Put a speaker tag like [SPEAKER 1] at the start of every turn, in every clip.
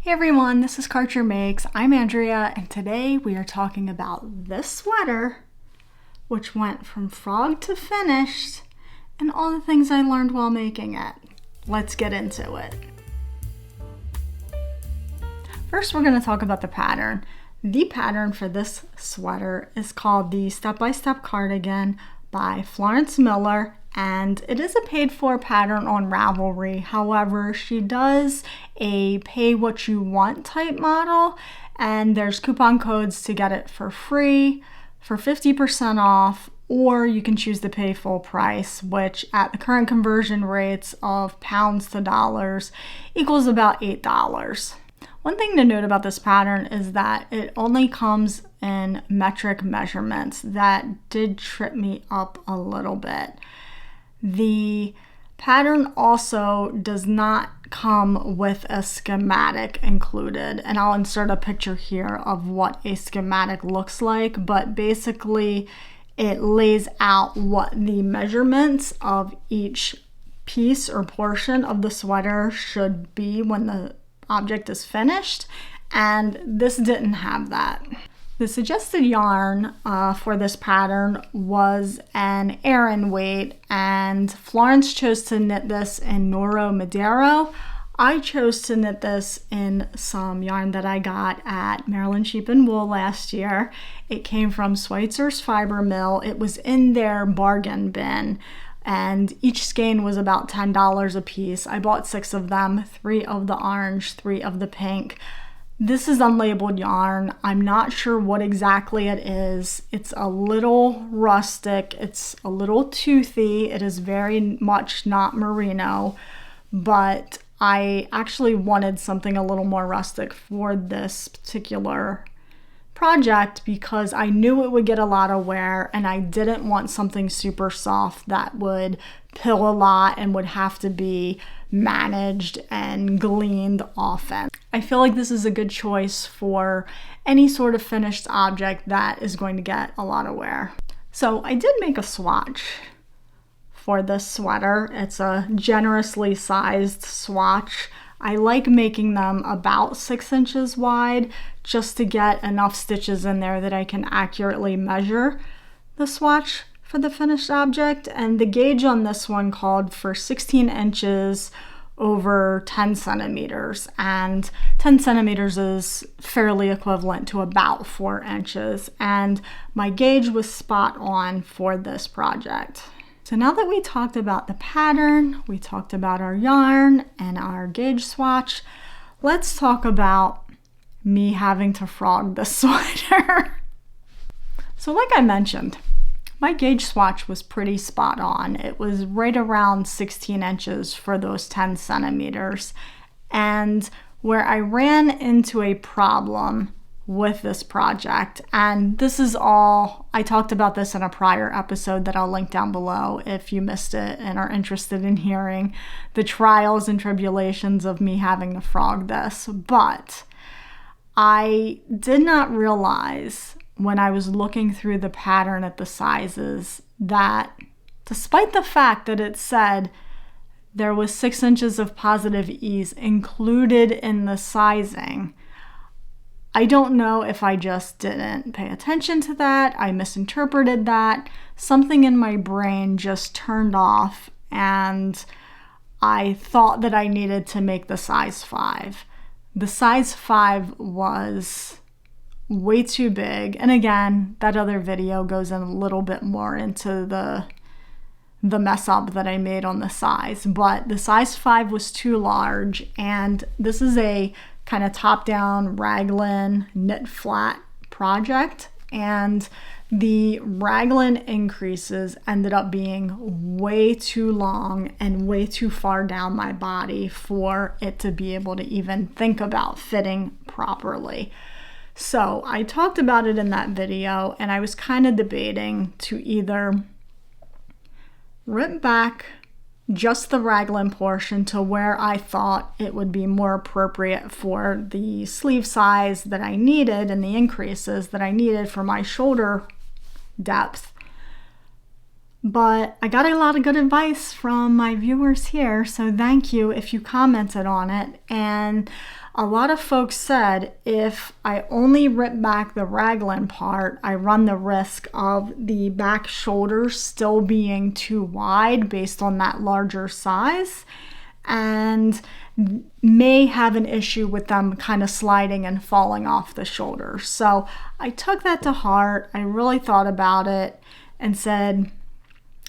[SPEAKER 1] Hey everyone, this is Karchermakes. I'm Andrea, and today we are talking about this sweater, which went from frog to finished, and all the things I learned while making it. Let's get into it. First, we're going to talk about the pattern. The pattern for this sweater is called the Step Cardigan by Florence Miller, and it is a paid-for pattern on Ravelry. However, she does a pay-what-you-want type model, and there's coupon codes to get it for free, for 50% off, or you can choose to pay full price, which at the current conversion rates of pounds to dollars equals about $8. One thing to note about this pattern is that it only comes in metric measurements. That did trip me up a little bit. The pattern also does not come with a schematic included, and I'll insert a picture here of what a schematic looks like, but basically it lays out what the measurements of each piece or portion of the sweater should be when the object is finished, and this didn't have that. The suggested yarn for this pattern was an Aran weight, and Florence chose to knit this in Noro Madero. I chose to knit this in some yarn that I got at Maryland Sheep and Wool last year. It came from Schweitzer's Fiber Mill. It was in their bargain bin, and each skein was about $10 a piece. I bought 6 of them, 3 of the orange, 3 of the pink. This is unlabeled yarn. I'm not sure what exactly it is. It's a little rustic. It's a little toothy. It is very much not merino, but I actually wanted something a little more rustic for this particular project because I knew it would get a lot of wear, and I didn't want something super soft that would pill a lot and would have to be managed and gleaned often. I feel like this is a good choice for any sort of finished object that is going to get a lot of wear. So I did make a swatch for this sweater. It's a generously sized swatch. I like making them about 6 inches wide just to get enough stitches in there that I can accurately measure the swatch for the finished object. And the gauge on this one called for 16 inches over 10 centimeters. And 10 centimeters is fairly equivalent to about 4 inches. And my gauge was spot on for this project. So now that we talked about the pattern, we talked about our yarn and our gauge swatch, let's talk about me having to frog this sweater. So like I mentioned, my gauge swatch was pretty spot on. It was right around 16 inches for those 10 centimeters. And where I ran into a problem with this project, and this is all, I talked about this in a prior episode that I'll link down below if you missed it and are interested in hearing the trials and tribulations of me having to frog this. But I did not realize when I was looking through the pattern at the sizes that despite the fact that it said there was 6 inches of positive ease included in the sizing, I don't know if I just didn't pay attention to that, I misinterpreted that, something in my brain just turned off, and I thought that I needed to make the size 5. The size 5 was way too big, and again, that other video goes in a little bit more into the mess up that I made on the size, but the size 5 was too large, and this is a kind of top-down raglan knit flat project, and the raglan increases ended up being way too long and way too far down my body for it to be able to even think about fitting properly. So I talked about it in that video, and I was kind of debating to either rip back just the raglan portion to where I thought it would be more appropriate for the sleeve size that I needed and the increases that I needed for my shoulder depth, But I got a lot of good advice from my viewers here, so thank you if you commented on it. And a lot of folks said if I only rip back the raglan part, I run the risk of the back shoulders still being too wide based on that larger size, and may have an issue with them kind of sliding and falling off the shoulders. So I took that to heart. I really thought about it and said,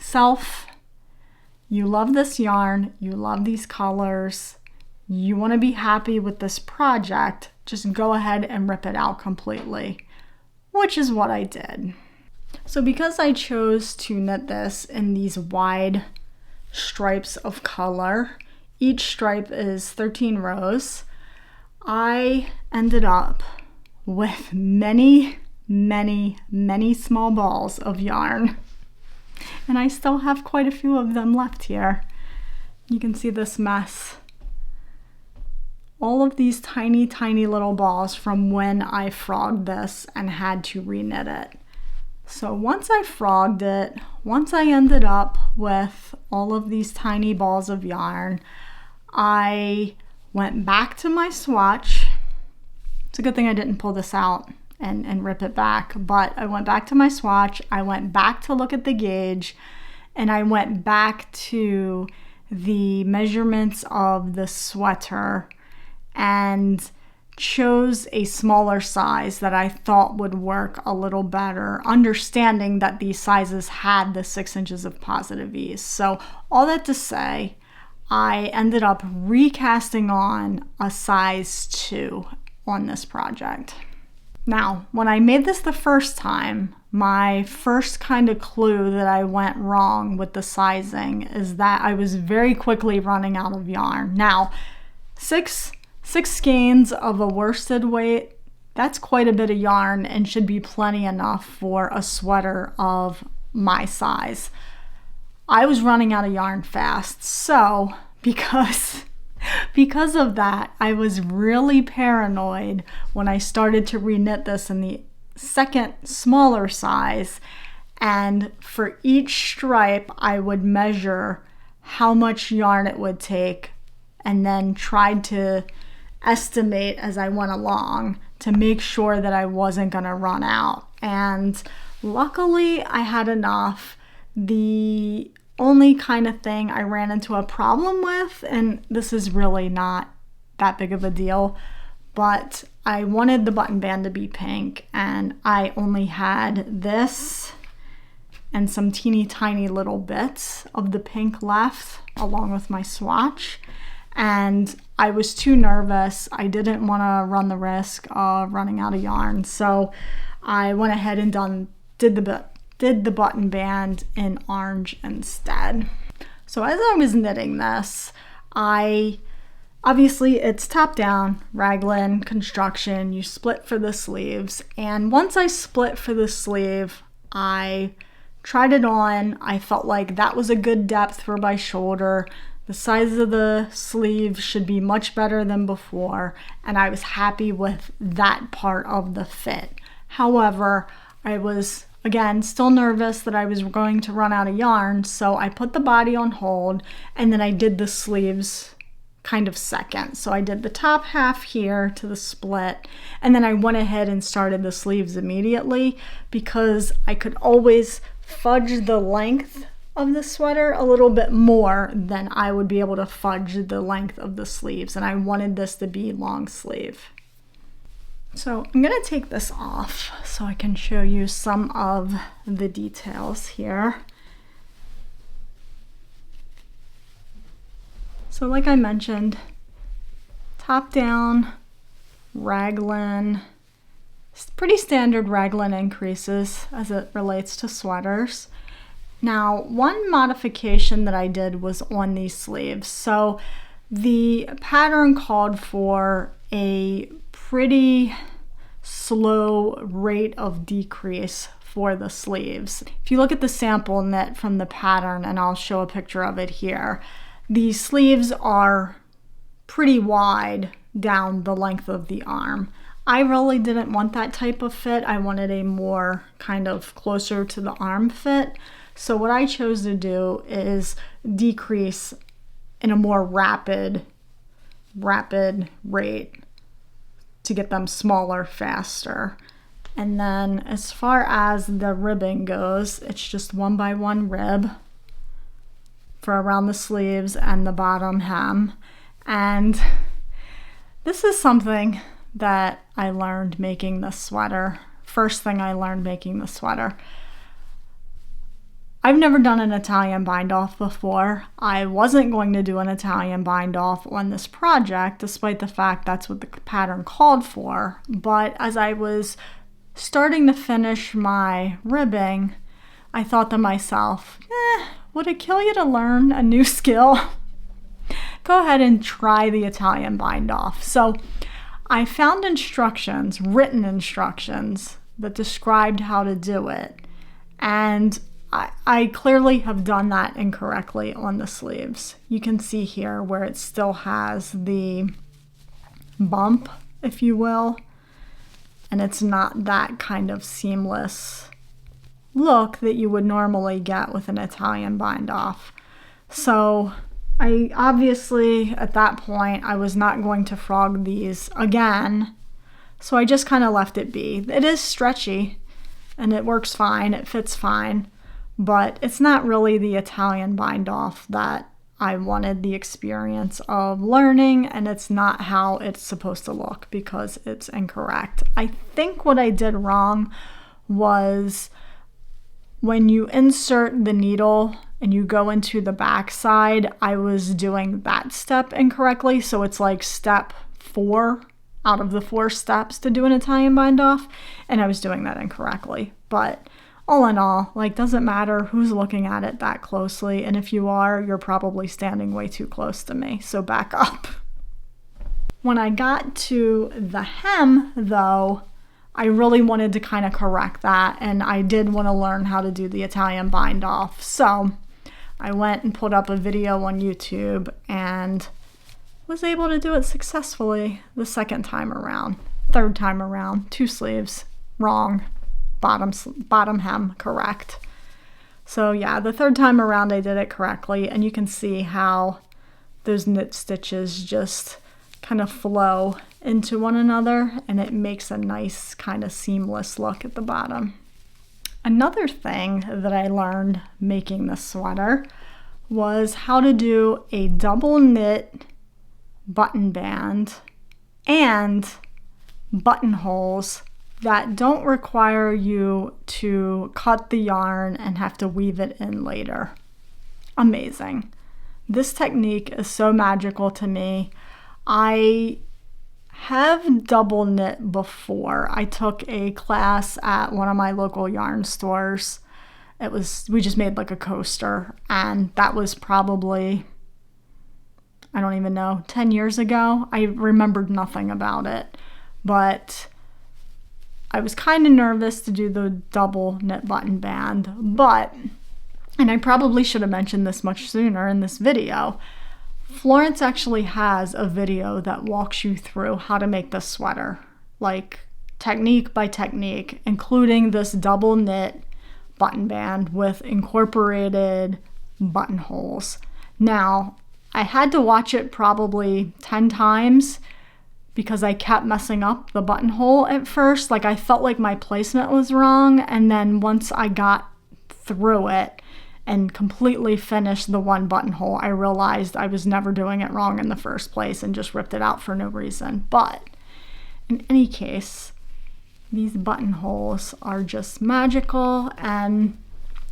[SPEAKER 1] self, you love this yarn, you love these colors, you want to be happy with this project, just go ahead and rip it out completely, which is what I did. So because I chose to knit this in these wide stripes of color, each stripe is 13 rows, I ended up with many, many, many small balls of yarn. And I still have quite a few of them left here. You can see this mess. All of these tiny, tiny little balls from when I frogged this and had to reknit it. So once I frogged it, once I ended up with all of these tiny balls of yarn, I went back to my swatch. It's a good thing I didn't pull this out and rip it back, but I went back to my swatch, I went back to look at the gauge, and I went back to the measurements of the sweater and chose a smaller size that I thought would work a little better, understanding that these sizes had the 6 inches of positive ease. So all that to say, I ended up recasting on a size 2 on this project. Now, when I made this the first time, my first kind of clue that I went wrong with the sizing is that I was very quickly running out of yarn. Now, six skeins of a worsted weight, that's quite a bit of yarn and should be plenty enough for a sweater of my size. I was running out of yarn fast, so because of that, I was really paranoid when I started to reknit this in the second smaller size, and for each stripe I would measure how much yarn it would take and then tried to estimate as I went along to make sure that I wasn't going to run out. And luckily I had enough. The only kind of thing I ran into a problem with, and this is really not that big of a deal, but I wanted the button band to be pink, and I only had this and some teeny tiny little bits of the pink left along with my swatch, and I was too nervous. I didn't want to run the risk of running out of yarn, so I went ahead and did the button band in orange instead. So as I was knitting this, obviously it's top down, raglan construction, you split for the sleeves, and once I split for the sleeve, I tried it on. I felt like that was a good depth for my shoulder. The size of the sleeve should be much better than before, and I was happy with that part of the fit. However, I was again still nervous that I was going to run out of yarn, so I put the body on hold and then I did the sleeves kind of second. So I did the top half here to the split, and then I went ahead and started the sleeves immediately because I could always fudge the length of the sweater a little bit more than I would be able to fudge the length of the sleeves, and I wanted this to be long sleeve. So I'm going to take this off so I can show you some of the details here. So like I mentioned, top down, raglan, pretty standard raglan increases as it relates to sweaters. Now, one modification that I did was on these sleeves. So the pattern called for a pretty slow rate of decrease for the sleeves. If you look at the sample knit from the pattern, and I'll show a picture of it here, the sleeves are pretty wide down the length of the arm. I really didn't want that type of fit. I wanted a more kind of closer to the arm fit. So what I chose to do is decrease in a more rapid rate to get them smaller faster. And then as far as the ribbing goes, it's just 1 by 1 rib for around the sleeves and the bottom hem. And this is something that I learned making this sweater. First thing I learned making the sweater. I've never done an Italian bind-off before. I wasn't going to do an Italian bind-off on this project, despite the fact that's what the pattern called for. But as I was starting to finish my ribbing, I thought to myself, would it kill you to learn a new skill? Go ahead and try the Italian bind-off. So I found instructions, written instructions, that described how to do it. And I clearly have done that incorrectly on the sleeves. You can see here where it still has the bump, if you will, and it's not that kind of seamless look that you would normally get with an Italian bind-off. So I obviously, at that point, I was not going to frog these again, so I just kind of left it be. It is stretchy, and it works fine, it fits fine, but it's not really the Italian bind-off that I wanted the experience of learning, and it's not how it's supposed to look because it's incorrect. I think what I did wrong was when you insert the needle and you go into the back side, I was doing that step incorrectly. So it's like step 4 out of the 4 steps to do an Italian bind-off, and I was doing that incorrectly. But all in all, like, doesn't matter who's looking at it that closely, and if you are, you're probably standing way too close to me, so back up. When I got to the hem, though, I really wanted to kind of correct that, and I did want to learn how to do the Italian bind-off. So I went and put up a video on YouTube and was able to do it successfully the second time around. Third time around, 2 sleeves, wrong. Bottom hem correct. So yeah, the third time around I did it correctly, and you can see how those knit stitches just kind of flow into one another, and it makes a nice kind of seamless look at the bottom. Another thing that I learned making this sweater was how to do a double knit button band and buttonholes that don't require you to cut the yarn and have to weave it in later. Amazing. This technique is so magical to me. I have double knit before. I took a class at one of my local yarn stores. We just made like a coaster, and that was probably, I don't even know, 10 years ago. I remembered nothing about it, but I was kind of nervous to do the double knit button band, and I probably should have mentioned this much sooner in this video, Florence actually has a video that walks you through how to make this sweater, like technique by technique, including this double knit button band with incorporated buttonholes. Now, I had to watch it probably 10 times because I kept messing up the buttonhole at first. Like, I felt like my placement was wrong, and then once I got through it and completely finished the one buttonhole, I realized I was never doing it wrong in the first place and just ripped it out for no reason. But in any case, these buttonholes are just magical, and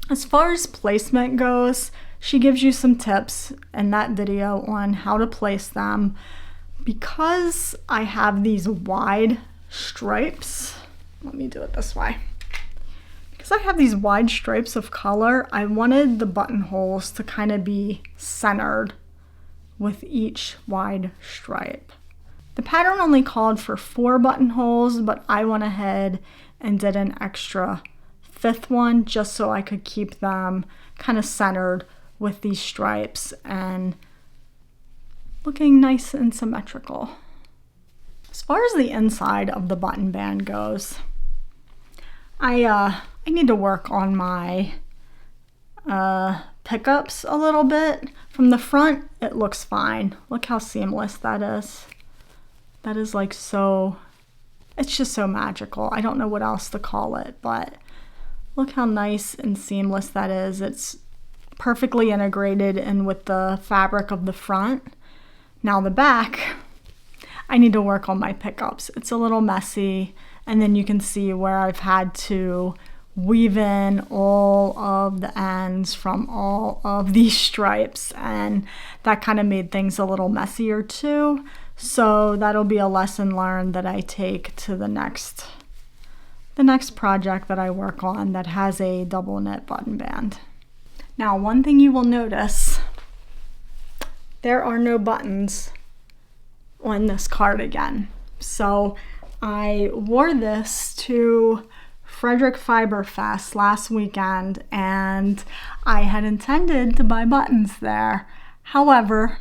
[SPEAKER 1] as far as placement goes, she gives you some tips in that video on how to place them. Because I have these wide stripes, let me do it this way. Because I have these wide stripes of color, I wanted the buttonholes to kind of be centered with each wide stripe. The pattern only called for 4 buttonholes, but I went ahead and did an extra 5th one just so I could keep them kind of centered with these stripes and looking nice and symmetrical. As far as the inside of the button band goes, I need to work on my pickups a little bit. From the front, it looks fine. Look how seamless that is. That is like so, it's just so magical. I don't know what else to call it, but look how nice and seamless that is. It's perfectly integrated in with the fabric of the front. Now the back, I need to work on my pickups. It's a little messy, and then you can see where I've had to weave in all of the ends from all of these stripes, and that kind of made things a little messier too. So that'll be a lesson learned that I take to the next project that I work on that has a double knit button band. Now, one thing you will notice, there are no buttons on this cardigan. So I wore this to Frederick Fiber Fest last weekend, and I had intended to buy buttons there. However,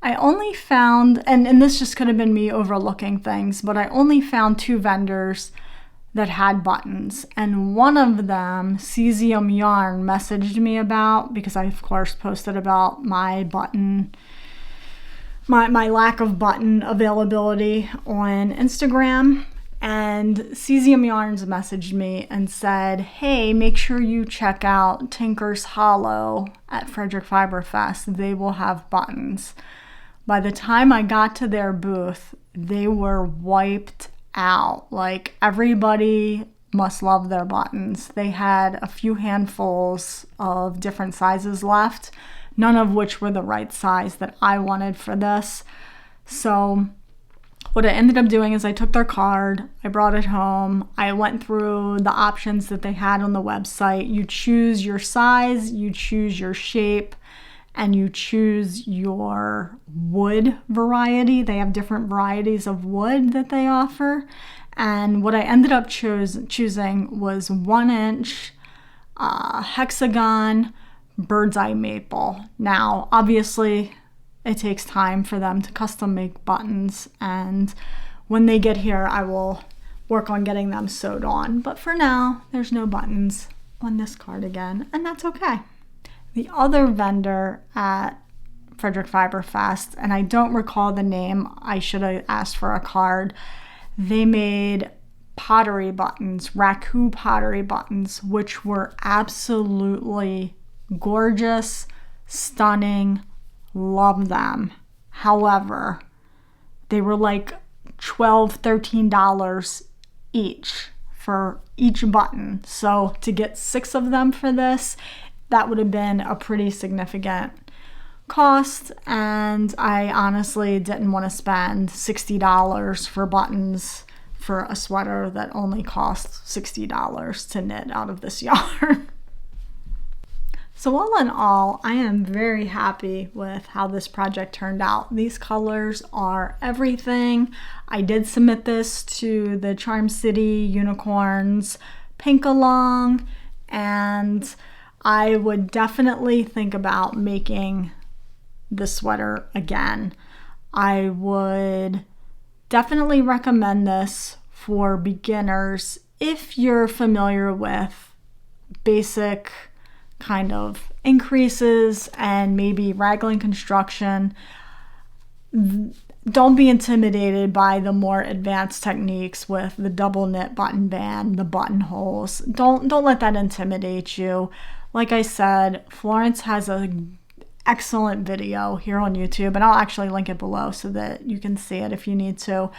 [SPEAKER 1] I only found, and this just could have been me overlooking things, but I only found 2 vendors that had buttons, and one of them, Cesium Yarn, messaged me about, because I of course posted about my button, my lack of button availability on Instagram, and Cesium Yarns messaged me and said, hey, make sure you check out Tinker's Hollow at Frederick Fiber Fest. They will have buttons. By the time I got to their booth, they were wiped out. Like, everybody must love their buttons. They had a few handfuls of different sizes left, none of which were the right size that I wanted for this. So what I ended up doing is I took their card, I brought it home, I went through the options that they had on the website. You choose your size, you choose your shape, and you choose your wood variety. They have different varieties of wood that they offer. And what I ended up choosing was 1-inch hexagon bird's eye maple. Now, obviously, it takes time for them to custom make buttons, and when they get here, I will work on getting them sewed on. But for now, there's no buttons on this cardigan, and that's okay. The other vendor at Frederick Fiber Fest, and I don't recall the name, I should have asked for a card, they made pottery buttons, raku pottery buttons, which were absolutely gorgeous, stunning, love them. However, they were like $12, $13 each for each button. So to get 6 of them for this, that would have been a pretty significant cost, and I honestly didn't want to spend $60 for buttons for a sweater that only costs $60 to knit out of this yarn. So all in all, I am very happy with how this project turned out. These colors are everything. I did submit this to the Charm City Unicorns Pink Along, and I would definitely think about making the sweater again. I would definitely recommend this for beginners if you're familiar with basic kind of increases and maybe raglan construction. Don't be intimidated by the more advanced techniques with the double knit button band, the buttonholes. Don't let that intimidate you. Like I said, Florence has an excellent video here on YouTube, and I'll actually link it below so that you can see it if you need to.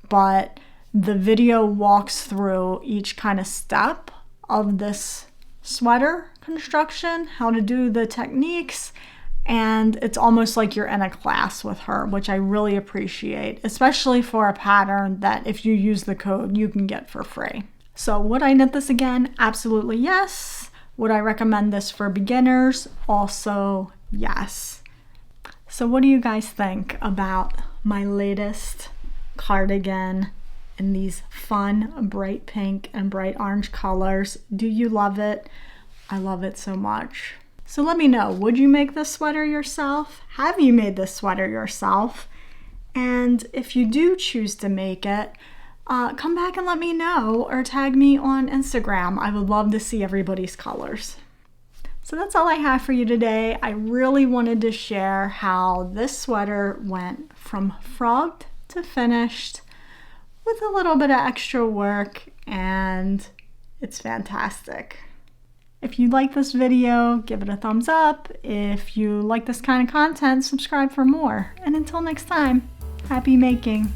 [SPEAKER 1] But the video walks through each kind of step of this sweater construction, how to do the techniques, and it's almost like you're in a class with her, which I really appreciate, especially for a pattern that if you use the code, you can get for free. So would I knit this again? Absolutely yes. Would I recommend this for beginners? Also, yes. So what do you guys think about my latest cardigan in these fun bright pink and bright orange colors? Do you love it? I love it so much. So let me know, would you make this sweater yourself? Have you made this sweater yourself? And if you do choose to make it, come back and let me know or tag me on Instagram. I would love to see everybody's colors. So that's all I have for you today. I really wanted to share how this sweater went from frogged to finished with a little bit of extra work, and it's fantastic. If you like this video, give it a thumbs up. If you like this kind of content, subscribe for more. And until next time, happy making.